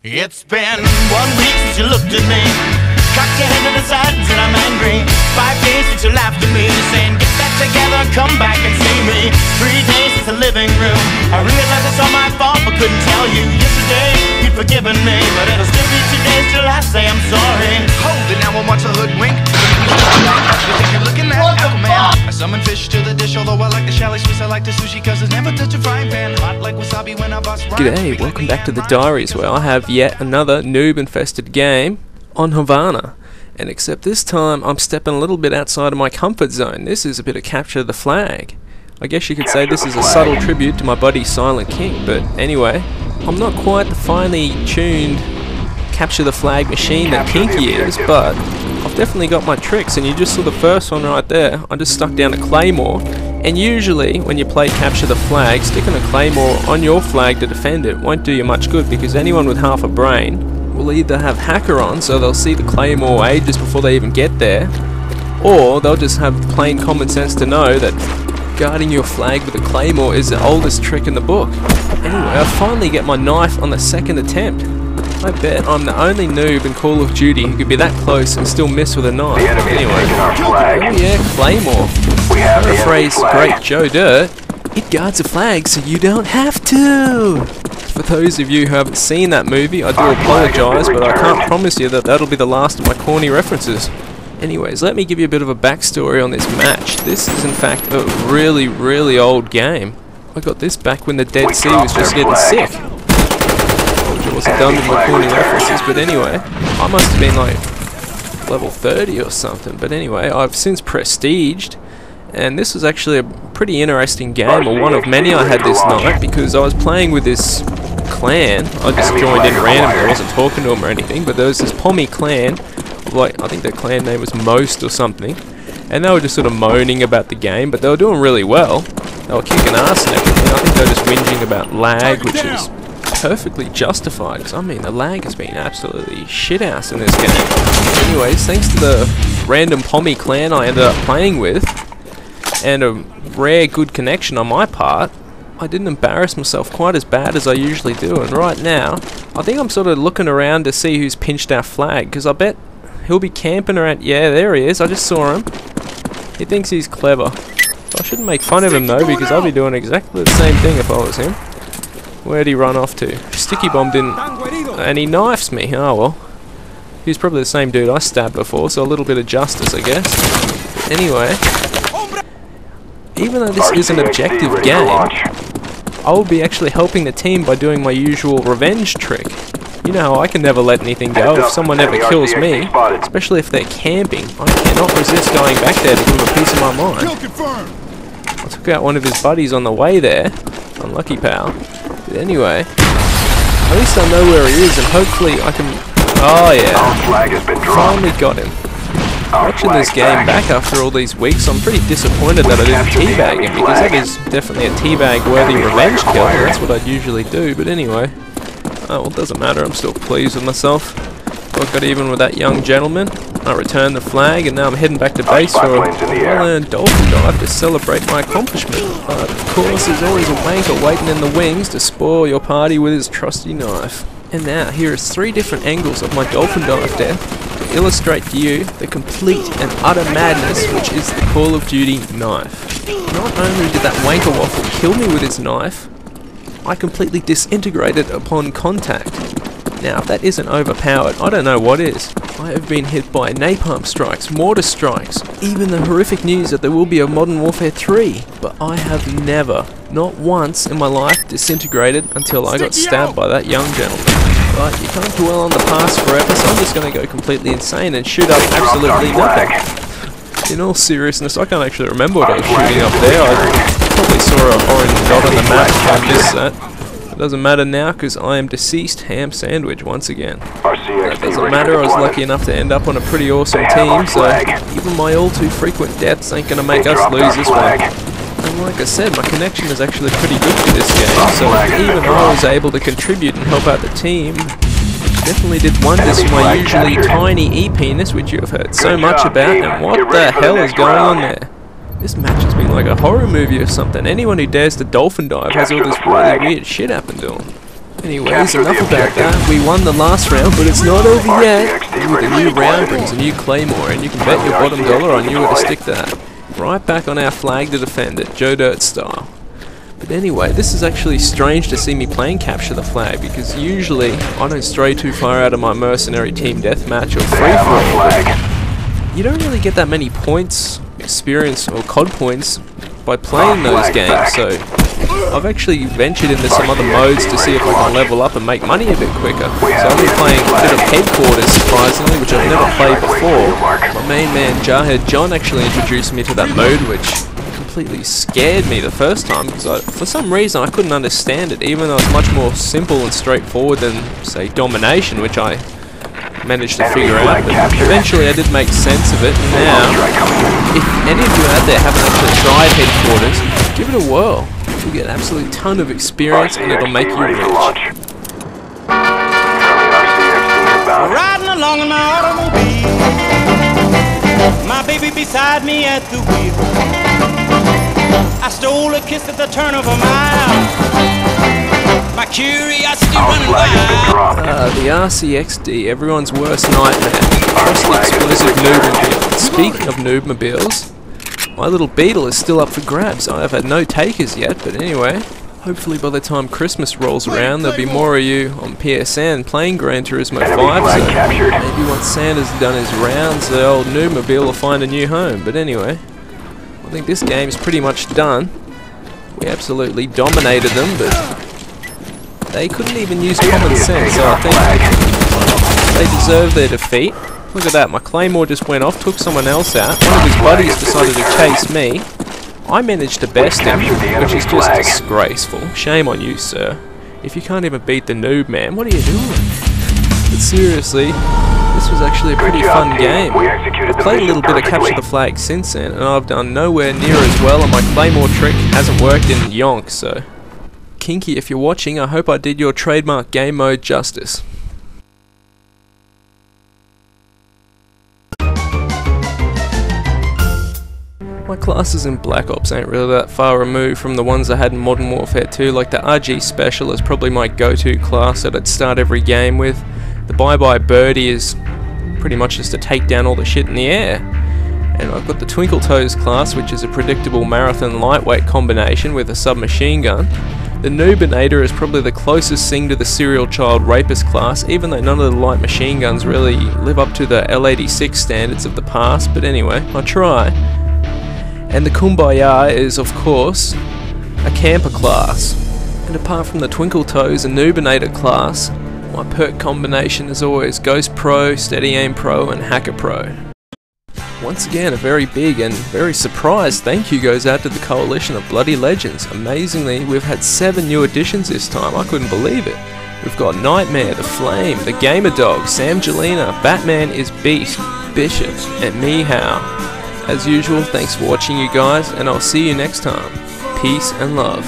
It's been 1 week since you looked at me, cocked your head to the sides and I'm angry. 5 days since you laughed at me, saying get that together, come back and see me. 3 days since the living room, I realized it's all my fault but couldn't tell you. Yesterday you'd forgiven me, but it'll still be 2 days till I say I'm sorry. Hold it, now I want a hoodwink. You think you're looking at Aquaman? I summon fish to the dish, although I like the chalet Swiss, I like the sushi cause it's never touch a frying pan. Hot like wasabi when I bust right. G'day, welcome back to the diaries where I have yet another noob infested game on Havana. And except this time I'm stepping a little bit outside of my comfort zone. This is a bit of capture the flag. I guess you could say this is a subtle tribute to my buddy Silent King, but anyway, I'm not quite the finely tuned capture the flag machine that Kinky is, but I've definitely got my tricks, and you just saw the first one right there. I just stuck down a claymore, and usually when you play capture the flag, sticking a claymore on your flag to defend it won't do you much good, because anyone with half a brain will either have hacker on, so they'll see the claymore ages before they even get there, or they'll just have plain common sense to know that guarding your flag with a claymore is the oldest trick in the book. Anyway, I finally get my knife on the second attempt. I bet I'm the only noob in Call of Duty who could be that close and still miss with a knife. Anyway, oh yeah, claymore. Paraphrase Great Joe Dirt, it guards a flag so you don't have to. For those of you who haven't seen that movie, I do apologise, but I can't promise you that that'll be the last of my corny references. Anyways, let me give you a bit of a backstory on this match. This is in fact a really old game. I got this back when the Dead Sea was just getting sick. I wasn't done with my corny references, but anyway, I must have been like level 30 or something. But anyway, I've since prestiged, and this was actually a pretty interesting game, or one of many I had this night, because I was playing with this clan. I just joined in randomly, I wasn't talking to them or anything, but there was this pommie clan, like I think their clan name was Most or something, and they were just sort of moaning about the game, but they were doing really well. They were kicking ass and everything. I think they were just whinging about lag, which is perfectly justified, because I mean the lag has been absolutely shit-ass in this game. Anyways, thanks to the random pommie clan I ended up playing with, and a rare good connection on my part, I didn't embarrass myself quite as bad as I usually do. And right now, I think I'm sort of looking around to see who's pinched our flag, because I bet he'll be camping around. Yeah, there he is, I just saw him. He thinks he's clever. I shouldn't make fun of him though, because I'll be doing exactly the same thing if I was him. Where'd he run off to? Sticky bombed in, and he knifes me. Oh well. He's probably the same dude I stabbed before, so a little bit of justice, I guess. But anyway, even though this is an objective game, I will be actually helping the team by doing my usual revenge trick. You know how I can never let anything go if someone ever kills me, especially if they're camping. I cannot resist going back there to give him a piece of my mind. I took out one of his buddies on the way there. Unlucky pal. But anyway, at least I know where he is, and hopefully I can... Oh yeah, finally got him. Watching this game back after all these weeks, I'm pretty disappointed that I didn't teabag him, because that is definitely a teabag-worthy revenge kill. That's what I'd usually do, but anyway. Oh, well, it doesn't matter, I'm still pleased with myself. I got even with that young gentleman. I returned the flag, and now I'm heading back to base for a well-earned dolphin dive to celebrate my accomplishment. But of course, there's always a wanker waiting in the wings to spoil your party with his trusty knife. And now, here is 3 different angles of my dolphin dive death to illustrate to you the complete and utter madness which is the Call of Duty knife. Not only did that wanker waffle kill me with his knife, I completely disintegrated upon contact. Now, if that isn't overpowered, I don't know what is. I have been hit by napalm strikes, mortar strikes, even the horrific news that there will be a Modern Warfare 3. But I have never, not once in my life, disintegrated until I got stabbed by that young gentleman. But you can't dwell on the past forever, so I'm just going to go completely insane and shoot up absolutely nothing. In all seriousness, I can't actually remember what I was shooting up there. I probably saw an orange dot on the map if I missed that. It doesn't matter now, because I am deceased ham sandwich once again. That doesn't matter, I was lucky enough to end up on a pretty awesome team, so even my all too frequent deaths ain't gonna make us lose this one. And like I said, my connection is actually pretty good for this game, so even I was able to contribute and help out the team. Definitely did wonders for my usually tiny E-penis, which you have heard so much about, and what the hell is going on there? This match has been like a horror movie or something. Anyone who dares to dolphin dive has all this really weird shit happen to them. Anyways, enough about that. We won the last round, but it's not over yet. Ooh, the new round brings a new claymore, and you can bet your bottom dollar I knew where to stick that. Right back on our flag to defend it, Joe Dirt style. But anyway, this is actually strange to see me playing capture the flag, because usually I don't stray too far out of my mercenary team deathmatch or free-for-all. You don't really get that many points, experience or COD points by playing those games, so I've actually ventured into some other modes to see if I can level up and make money a bit quicker. So I've been playing a bit of Headquarters, surprisingly, which I've never played before. My main man Jarhead John actually introduced me to that mode, which completely scared me the first time, because for some reason I couldn't understand it, even though it's much more simple and straightforward than, say, Domination, which I managed to figure out. But eventually I did make sense of it, and now, if any of you out there haven't actually tried Headquarters, give it a whirl. You'll get an absolute ton of experience and it'll make you rich. Riding along in my automobile, my baby beside me at the wheel. I stole a kiss at the turn of a mile, my curiosity running wild. The RCXD, everyone's worst nightmare. Just the explosive Noobmobile. Speaking of Noobmobiles, my little Beetle is still up for grabs. I have had no takers yet, but anyway, hopefully by the time Christmas rolls around, there'll be more of you on PSN playing Gran Turismo 5, so maybe once Santa's done his rounds, the old Noobmobile will find a new home. But anyway, I think this game's pretty much done. We absolutely dominated them, but they couldn't even use common sense, so I think they deserve their defeat. Look at that, my claymore just went off, took someone else out. One of his buddies decided to chase me. I managed to best him, which is just disgraceful. Shame on you, sir. If you can't even beat the Noob Man, what are you doing? But seriously, this was actually a pretty fun game. I've played a little bit of Capture the Flag since then, and I've done nowhere near as well, and my claymore trick hasn't worked in yonk, so... Kinky, if you're watching, I hope I did your trademark game mode justice. My classes in Black Ops ain't really that far removed from the ones I had in Modern Warfare 2, like the RG Special is probably my go-to class that I'd start every game with. The Bye Bye Birdie is pretty much just to take down all the shit in the air. And I've got the Twinkle Toes class, which is a predictable marathon lightweight combination with a submachine gun. The Noobinator is probably the closest thing to the serial child rapist class, even though none of the light machine guns really live up to the L86 standards of the past, but anyway, I try. And the Kumbaya is, of course, a camper class. And apart from the Twinkle Toes and Noobinator class, my perk combination is always Ghost Pro, Steady Aim Pro, and Hacker Pro. Once again, a very big and very surprised thank you goes out to the coalition of Bloody Legends. Amazingly, we've had 7 new additions this time, I couldn't believe it. We've got Nightmare, The Flame, The Gamer Dog, Sam Jelena, Batman is Beast, Bishop, and Meow. As usual, thanks for watching you guys, and I'll see you next time. Peace and love.